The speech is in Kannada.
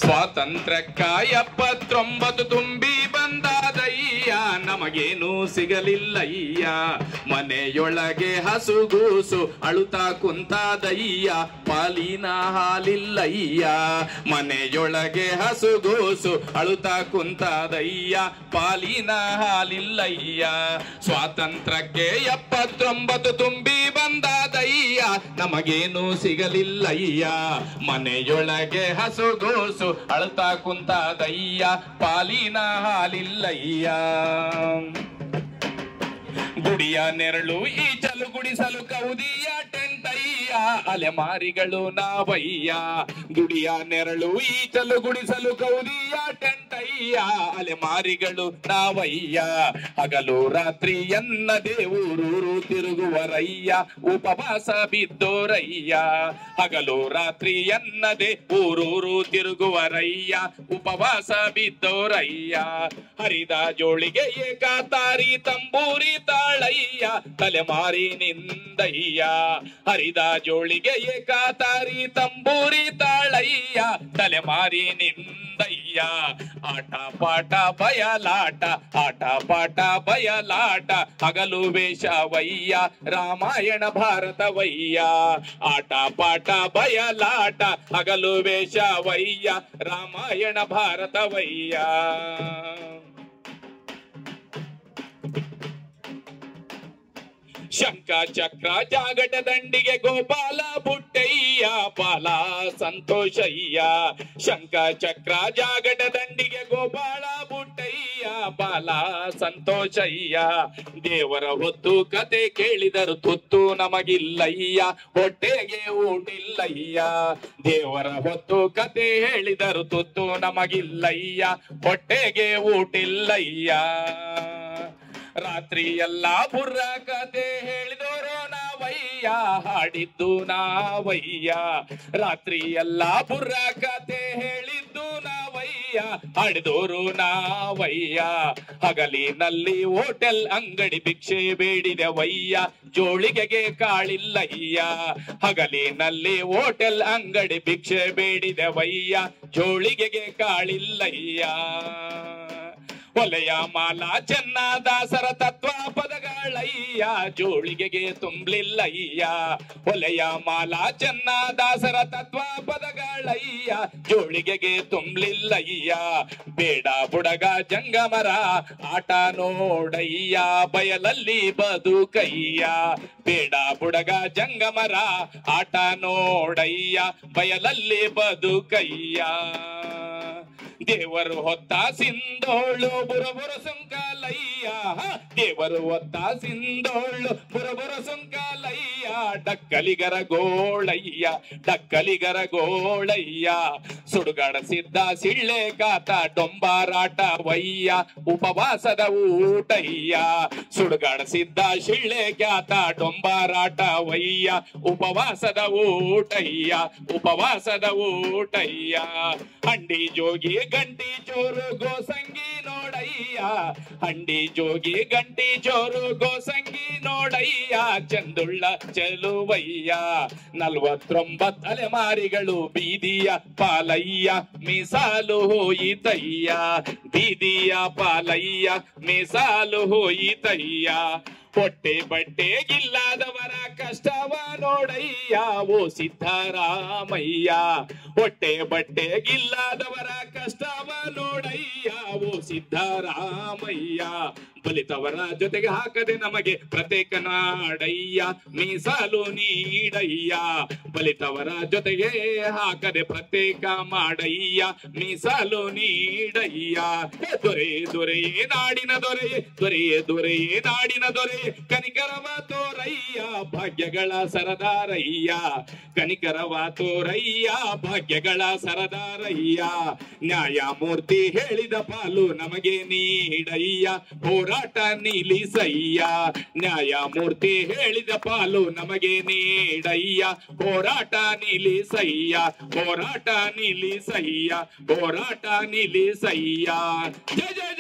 ಸ್ವಾತಂತ್ರ್ಯಕ್ಕ 79 ತುಂಬಿ ಬಂದಾದಯ್ಯ, ನಮಗೇನು ಸಿಗಲಿಲ್ಲಯ್ಯ. ಮನೆಯೊಳಗೆ ಹಸುಗೂಸು ಅಳುತ್ತಾ ಕುಂತಾದಯ್ಯ, ಪಾಲಿನ ಹಾಲಿಲ್ಲಯ್ಯ. ಮನೆಯೊಳಗೆ ಹಸುಗೂಸು ಅಳುತ್ತಾ ಕುಂತಾದಯ್ಯ, ಪಾಲಿನ ಹಾಲಿಲ್ಲಯ್ಯ. ಸ್ವಾತಂತ್ರ್ಯಕ್ಕೆ 79 ತುಂಬಿ ಬಂದಾದಯ್ಯ, ನಮಗೇನು ಸಿಗಲಿಲ್ಲಯ್ಯ. ಮನೆಯೊಳಗೆ ಹಸುಗೂಸು ಅಳುತ್ತಾ ಕುಂತಾದಯ್ಯ, ಪಾಲಿನ ಹಾಲಿಲ್ಲಯ್ಯ. ಗುಡಿಯ ನೆರಳು ಈಚಲು ಗುಡಿಸಲು ಕೌದಿಯ ಟೆಂಟಯ್ಯ, ಅಲೆಮಾರಿಗಳು ನಾವಯ್ಯ. ಗುಡಿಯ ನೆರಳು ಈಚಲು ಗುಡಿಸಲು ಕೌದಿಯ ಟೆಂಟಯ್ಯ, ಅಲೆಮಾರಿಗಳು ನಾವಯ್ಯ. ಹಗಲು ರಾತ್ರಿ ಎನ್ನದೇ ಊರೂರು ತಿರುಗುವರಯ್ಯ, ಉಪವಾಸ ಬಿದ್ದೋರಯ್ಯ. ಹಗಲು ರಾತ್ರಿ ಎನ್ನದೇ ಊರೂರು ತಿರುಗುವರಯ್ಯ, ಉಪವಾಸ ಬಿದ್ದೋರಯ್ಯ. ಹರಿದ ಜೋಳಿಗೆ ಏಕಾತಾರಿ ತಂಬೂರಿ ತಾಳಯ್ಯ, ತಲೆಮಾರಿ ನಿಂದಯ್ಯ. ಹರಿದ ಜೋಳಿಗೆ ಏಕಾತಾರಿ ತಂಬೂರಿ ತಾಳಯ್ಯ, ತಲೆಮಾರಿ ನಿಂದಯ್ಯ. ಆಟ ಪಾಠ ಬಯಲಾಟ, ಆಟ ಪಾಠ ಬಯಲಾಟ, ಹಗಲು ವೇಷವಯ್ಯ, ರಾಮಾಯಣ ಭಾರತವಯ್ಯ. ಆಟ ಪಾಠ ಬಯಲಾಟ, ಹಗಲು ವೇಷವಯ್ಯ, ರಾಮಾಯಣ ಭಾರತವಯ್ಯ. ಶಂಕ ಚಕ್ರ ಜಾಗಟ ದಂಡಿಗೆ ಗೋಪಾಲ ಬುಟ್ಟಯ್ಯ, ಬಾಲ ಸಂತೋಷಯ್ಯ. ಶಂಕ ಚಕ್ರ ಜಾಗಟ ದಂಡಿಗೆ ಗೋಪಾಲ ಬುಟ್ಟಯ್ಯ, ಬಾಲ ಸಂತೋಷಯ್ಯ. ದೇವರ ಹೊತ್ತು ಕತೆ ಕೇಳಿದರು ತುತ್ತು ನಮಗಿಲ್ಲಯ್ಯ, ಹೊಟ್ಟೆಗೆ ಊಟಿಲ್ಲಯ್ಯ. ದೇವರ ಹೊತ್ತು ಕತೆ ಹೇಳಿದರು ತುತ್ತು ನಮಗಿಲ್ಲಯ್ಯ, ಹೊಟ್ಟೆಗೆ ಊಟಿಲ್ಲಯ್ಯ. ರಾತ್ರಿ ಎಲ್ಲ ಬುರ್ರ ಕತೆ ಹೇಳಿದೋರು ನಾವಯ್ಯ, ಹಾಡಿದ್ದು ನಾವಯ್ಯ. ರಾತ್ರಿ ಎಲ್ಲ ಬುರ್ರ ಕತೆ ಹೇಳಿದ್ದು ನಾವಯ್ಯ, ಹಾಡಿದೋರು ನಾವಯ್ಯ. ಹಗಲಿನಲ್ಲಿ ಹೋಟೆಲ್ ಅಂಗಡಿ ಭಿಕ್ಷೆ ಬೇಡಿದವಯ್ಯ, ಜೋಳಿಗೆಗೆ ಕಾಳಿಲ್ಲಯ್ಯ. ಹಗಲಿನಲ್ಲಿ ಹೋಟೆಲ್ ಅಂಗಡಿ ಭಿಕ್ಷೆ ಬೇಡಿದವಯ್ಯ, ಜೋಳಿಗೆಗೆ ಕಾಳಿಲ್ಲಯ್ಯ. ಒಲೆಯ ಮಾಲಾ ಚೆನ್ನದಾಸರ ತತ್ವ ಪದಗಳಯ್ಯ, ಜೋಳಿಗೆಗೆ ತುಂಬಲಿಲ್ಲಯ್ಯ. ಒಲೆಯ ಮಾಲಾ ಚೆನ್ನದಾಸರ ತತ್ವ ಪದಗಳಯ್ಯ, ಜೋಳಿಗೆಗೆ ತುಂಬಲಿಲ್ಲಯ್ಯ. ಬೇಡ ಬುಡಗ ಜಂಗಮರ ಆಟ ನೋಡಯ್ಯ, ಬಯಲಲ್ಲಿ ಬದುಕಯ್ಯ. ಬೇಡ ಬುಡಗ ಜಂಗಮರ ಆಟ ನೋಡಯ್ಯ, ಬಯಲಲ್ಲಿ ಬದುಕಯ್ಯ. ದೇವರು ಹೊತ್ತ ಸಿಂಧೋಳು ಬುರಬುರ ಸುಂಕಾಲಯ್ಯ, ದೇವರು ಹೊತ್ತ ಸಿಂಧೋಳು ಬುರಬುರ ಸುಂಕಾಲಯ್ಯ. ಡಕ್ಕಲಿಗರ ಗೋಳಯ್ಯ, ಡಕ್ಕಲಿಗರ ಗೋಳಯ್ಯ. ಸುಡುಗಾಡಿಸಿದ್ದ ಸಿಳ್ಳೆ ಕಾತ ಡೊಂಬಾರಾಟವಯ್ಯ, ಉಪವಾಸದ ಊಟಯ್ಯ. ಸುಡುಗಾಡಿಸಿದ್ದ ಸಿಳ್ಳೆ ಖ್ಯಾತ ಡೊಂಬಾರಾಟವಯ್ಯ, ಉಪವಾಸದ ಊಟಯ್ಯ, ಉಪವಾಸದ ಊಟಯ್ಯ. ಹಂಡಿ ಜೋಗಿ ಗಂಟಿ ಚೋರು ಗೋಸಂಗಿ ನೋಡಯ್ಯ, ಹಂಡಿ ಜೋಗಿ ಗಂಟಿ ಚೋರು ಗೋಸಂಗಿ ನೋಡಯ್ಯ. ಚಂದುಳ್ಳ ಚೆಲುವಯ್ಯ, 49 ಅಲೆಮಾರಿಗಳು ಬೀದಿಯ ಪಾಲಯ್ಯ, ಮೀಸಾಲು ಹೋಯಿತಯ್ಯ. ಬೀದಿಯ ಪಾಲಯ್ಯ, ಮೀಸಾಲು ಹೋಯಿತಯ್ಯ. ಹೊಟ್ಟೆ ಬಟ್ಟೆಗಿಲ್ಲದವರ ಕಷ್ಟವ ನೋಡಯ್ಯ, ಓ ಸಿದ್ದರಾಮಯ್ಯ. ಹೊಟ್ಟೆ ಬಟ್ಟೆಗಿಲ್ಲದವರ ಕಷ್ಟವ ನೋಡಯ್ಯ, ಓ ಸಿದ್ದರಾಮಯ್ಯ. ಬಲಿತವರ ಜೊತೆಗೆ ಹಾಕದೆ ನಮಗೆ ಪ್ರತ್ಯೇಕ ನಾಡಯ್ಯ, ಮೀಸಲು ನೀಡಯ್ಯ. ಬಲಿತವರ ಜೊತೆಗೆ ಹಾಕದೆ ಪ್ರತ್ಯೇಕ ಮಾಡಯ್ಯ, ಮೀಸಲು ನೀಡಯ್ಯ. ದೊರೆ ದೊರೆಯೇ ನಾಡಿನ ದೊರೆಯೇ, ದೊರೆಯೇ ದೊರೆಯೇ ನಾಡಿನ ದೊರೆಯೇ, ಕನಿಕರವ ತೋರಯ್ಯ, ಭಾಗ್ಯಗಳ ಸರದಾರಯ್ಯ. ಕನಿಕರವ ತೋರಯ್ಯ, ಭಾಗ್ಯಗಳ ಸರದಾರಯ್ಯ. ನ್ಯಾಯಮೂರ್ತಿ ಹೇಳಿದ ಪಾಲು ನಮಗೆ ನೀಡಯ್ಯ, ಹೋರಾಟ ನಿಲ್ಲಿಸಯ್ಯ. ನ್ಯಾಯಮೂರ್ತಿ ಹೇಳಿದ ಪಾಲು ನಮಗೆ ನೀಡಯ್ಯ, ಹೋರಾಟ ನಿಲ್ಲಿಸಯ್ಯ, ಹೋರಾಟ ನಿಲ್ಲಿಸಯ್ಯ, ಹೋರಾಟ ನಿಲ್ಲಿಸಯ್ಯ. ಜಯ ಜಯ